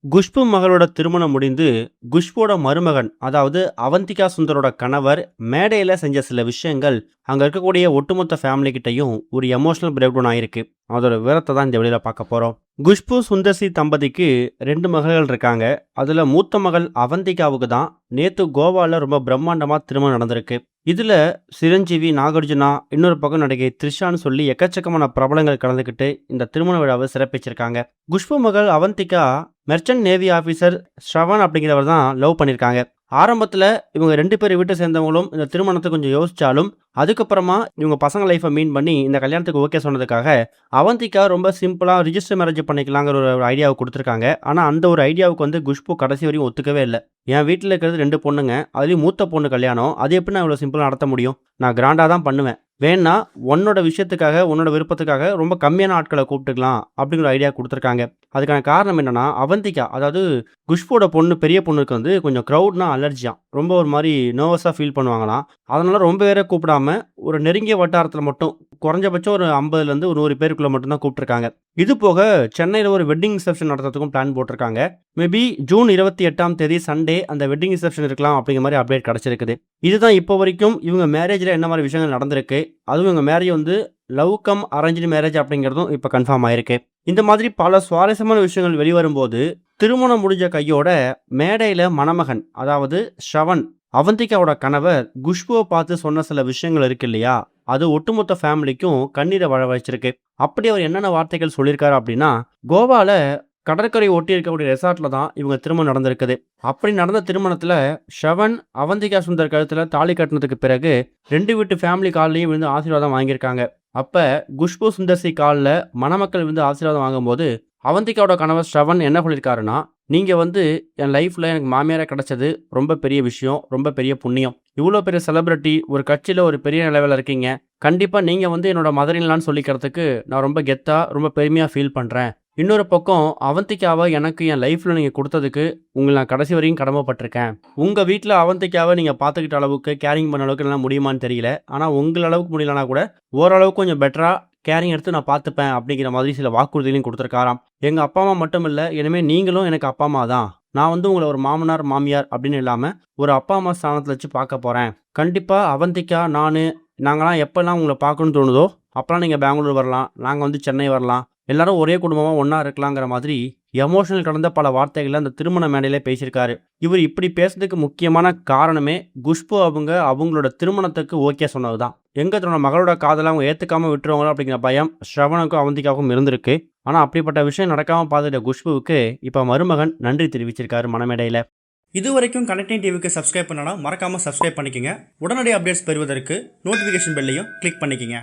குஷ்பு மகளோட திருமணம் முடிந்து, குஷ்போட மருமகன், அதாவது அவந்திகா சுந்தரோட கணவர் மேடையில செஞ்ச சில விஷயங்கள், அங்க இருக்கக்கூடிய ஒட்டுமொத்த ஃபேமிலி கிட்டயும் ஒரு எமோஷனல் பிரேக் டவுன் ஆயிருக்கு. அதோட விவரத்த தான் இந்த வீடியோல பார்க்க போறோம். குஷ்பு சுந்தர்சி தம்பதிக்கு 2 மகள்கள் இருக்காங்க. அதுல மூத்த மகள் அவந்திகாவுக்கு தான் நேத்து கோவால ரொம்ப பிரம்மாண்டமா திருமணம் நடந்திருக்கு. இதுல சிரஞ்சீவி, நாகார்ஜுனா, இன்னொரு பக்கம் நடிகை த்ரிஷான்னு சொல்லி எக்கச்சக்கமான பிரபலங்கள் கலந்துக்கிட்டு இந்த திருமண விழாவை சிறப்பிச்சிருக்காங்க. குஷ்பு மகள் Avantika merchant navy officer Shravan அப்படிங்கிறவர் தான் லவ் பண்ணியிருக்காங்க. ஆரம்பத்தில் இவங்க 2 பேர் வீட்டை சேர்ந்தவங்களும் இந்த திருமணத்தை கொஞ்சம் யோசிச்சாலும், அதுக்கப்புறமா இவங்க பசங்க லைஃப்பை மீன் பண்ணி இந்த கல்யாணத்துக்கு ஓகே சொன்னதுக்காக அவந்திகா ரொம்ப சிம்பிளாக ரிஜிஸ்டர் மேரேஜ் பண்ணிக்கலாங்கிற ஒரு ஐடியாவை கொடுத்துருக்காங்க. ஆனால் அந்த ஒரு ஐடியாவுக்கு வந்து குஷ்பு கடைசி வரையும் ஒத்துக்கவே இல்லை. என் வீட்டில் இருக்கிறது 2 பொண்ணுங்க, அதுலேயும் மூத்த பொண்ணு கல்யாணம், அது எப்படி நான் இவ்வளோ சிம்பிளாக நடத்த முடியும்? நான் கிராண்டாக தான் பண்ணுவேன். வேணா உன்னோட விஷயத்துக்காக, உன்னோட விருப்பத்துக்காக ரொம்ப கம்மியான ஆட்களை கூப்பிட்டுக்கலாம் அப்படிங்கிற ஐடியா கொடுத்துருக்காங்க. அதுக்கான காரணம் என்னன்னா, அவந்திகா அதாவது குஷ்போட பொண்ணு, பெரிய பொண்ணுக்கு வந்து கொஞ்சம் க்ரௌட்னா அலர்ஜியாம். ரொம்ப ஒரு மாதிரி நர்வஸாக ஃபீல் பண்ணுவாங்களாம். அதனால ரொம்ப பேரை கூப்பிடாம ஒரு நெருங்கிய வட்டாரத்தில் மட்டும் குறைஞ்சபட்சம் ஒரு 50லேருந்து ஒரு 100 பேருக்குள்ள மட்டும் தான் கூப்பிட்டுருக்காங்க. இது போக சென்னையில் ஒரு வெட்டிங் ரிசப்ஷன் நடத்துறதுக்கும் பிளான் போட்டிருக்காங்க. மேபி ஜூன் 28ஆம் தேதி சண்டே அந்த வெட்டிங் ரிசப்ஷன் இருக்கலாம் அப்படிங்கிற மாதிரி அப்டேட் கிடைச்சிருக்குது. இதுதான் இப்போ வரைக்கும் இவங்க மேரேஜில் என்ன மாதிரி விஷயங்கள் நடந்திருக்கு. அதுவும் இவங்க மேரேஜ் வந்து லவ் கம் அரேஞ்ச்டு மேரேஜ் அப்படிங்கிறதும் இப்போ கன்ஃபார்ம் ஆயிருக்கு. இந்த மாதிரி பல சுவாரஸ்யமான விஷயங்கள் வெளிவரும்போது, திருமணம் முடிஞ்ச கையோட மேடையில் மணமகன், அதாவது ஸ்ரவன், அவந்திகாவோட கணவர் குஷ்புவை பார்த்து சொன்ன சில விஷயங்கள் இருக்கு இல்லையா, அது ஒட்டுமொத்த ஃபேமிலிக்கும் கண்ணீரை வர வச்சிருக்கு. அப்படி அவர் என்னென்ன வார்த்தைகள் சொல்லியிருக்காரு அப்படின்னா, கோவால கடற்கரை ஒட்டி இருக்கக்கூடிய ரெசார்ட்ல தான் இவங்க திருமணம் நடந்திருக்குது. அப்படி நடந்த திருமணத்துல ஷவன் அவந்திகா சுந்தர் கழுத்துல தாலி கட்டினதுக்கு பிறகு 2 வீட்டு ஃபேமிலி கால்லையும் விழுந்து ஆசீர்வாதம் வாங்கியிருக்காங்க. அப்ப குஷ்பு சுந்தர்சி காலில் மணமக்கள் விழுந்து ஆசீர்வாதம் வாங்கும்போது அவந்திகாவோட கணவர் ஸ்ரவன் என்ன சொல்லியிருக்காருன்னா, நீங்க வந்து என் லைஃப்ல எனக்கு மாமியாரா கிடைச்சது ரொம்ப பெரிய விஷயம், ரொம்ப பெரிய புண்ணியம். இவ்வளோ பெரிய செலிபிரிட்டி, ஒரு கட்சியில ஒரு பெரிய லெவலில் இருக்கீங்க. கண்டிப்பா நீங்க வந்து என்னோட மதரின்லான்னு சொல்லிக்கிறதுக்கு நான் ரொம்ப கெத்தா, ரொம்ப பெருமையா ஃபீல் பண்றேன். இன்னொரு பக்கம் அவந்திகாவை எனக்கு என் லைஃப்ல நீங்க கொடுத்ததுக்கு உங்களை நான் கடைசி வரையும் கடமைப்பட்டிருக்கேன். உங்க வீட்டில் அவந்திகாவை நீங்க பார்த்துக்கிட்ட அளவுக்கு, கேரிங் பண்ண அளவுக்கு எல்லாம் முடியுமான்னு தெரியல. ஆனா உங்கள் அளவுக்கு முடியலனா கூட ஓரளவுக்கு கொஞ்சம் பெட்டரா கேரிங் எடுத்து நான் பார்த்துப்பேன் அப்படிங்கிற மாதிரி சில வாக்குறுதிகளையும் கொடுத்துருக்காராம். எங்கள் அப்பா அம்மா மட்டும் இல்லை, இனிமேல் நீங்களும் எனக்கு அப்பா அம்மா தான். நான் வந்து உங்களை ஒரு மாமனார் மாமியார் அப்படின்னு இல்லாமல் ஒரு அப்பா அம்மா ஸ்தானத்தில் வச்சு பார்க்க போகிறேன். கண்டிப்பாக அவந்திகா, நாங்களாம் எப்போல்லாம் உங்களை பார்க்கணும்னு தோணுதோ அப்போலாம் நீங்கள் பெங்களூர் வரலாம், நாங்கள் வந்து சென்னை வரலாம், எல்லாரும் ஒரே குடும்பமாக ஒன்றா இருக்கலாங்கிற மாதிரி எமோஷனல் கடந்த பல வார்த்தைகளை அந்த திருமண மேடையிலே பேசியிருக்காரு. இவர் இப்படி பேசுறதுக்கு முக்கியமான காரணமே குஷ்பு அவங்களோட திருமணத்துக்கு ஓகே சொன்னது தான். எங்க தன்னோட மகளோட காதலை அவங்க ஏற்றுக்காம விட்டுருவாங்களோ அப்படிங்கிற பயம் ஸ்ரவனுக்கும் அவந்திகாவுக்கும் இருந்திருக்கு. ஆனால் அப்படிப்பட்ட விஷயம் நடக்காமல் பார்த்துட்ட குஷ்புவுக்கு இப்போ மருமகன் நன்றி தெரிவிச்சிருக்காரு மணமேடையில். இது வரைக்கும் கனெக்டிங் டிவிக்கு சப்ஸ்கிரைப் பண்ணனா மறக்காமல் சப்ஸ்கிரைப் பண்ணிக்கங்க. உடனடி அப்டேட்ஸ் பெறுவதற்கு நோட்டிஃபிகேஷன் பெல்லையும் கிளிக் பண்ணிக்கங்க.